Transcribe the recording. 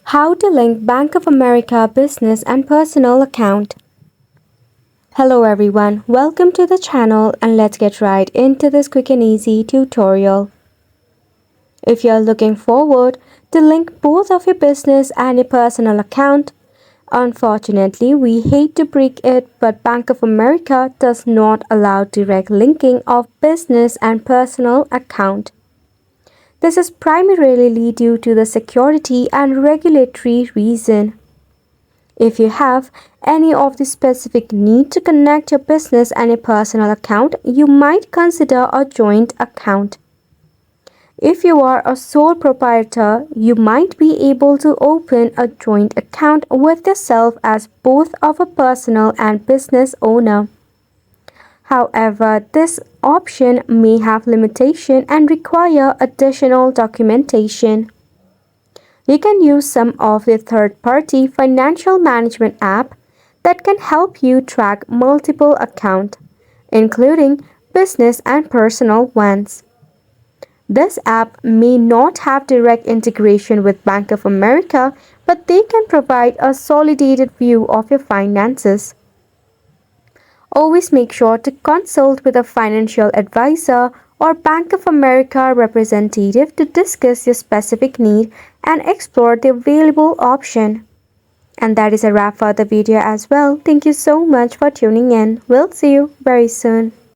How to link Bank of America business and personal account. Hello everyone, welcome to the channel and let's get right into this quick and easy tutorial. If you are looking forward to link both of your business and your personal account, unfortunately we hate to break it, but Bank of America does not allow direct linking of business and personal account. This is primarily due to the security and regulatory reason. If you have any of the specific need to connect your business and a personal account, you might consider a joint account. If you are a sole proprietor, you might be able to open a joint account with yourself as both of a personal and business owner. However, this option may have limitation and require additional documentation. You can use some of the third-party financial management app that can help you track multiple accounts, including business and personal ones. This app may not have direct integration with Bank of America, but they can provide a consolidated view of your finances. Always make sure to consult with a financial advisor or Bank of America representative to discuss your specific need and explore the available option. And that is a wrap for the video as well. Thank you so much for tuning in. We'll see you very soon.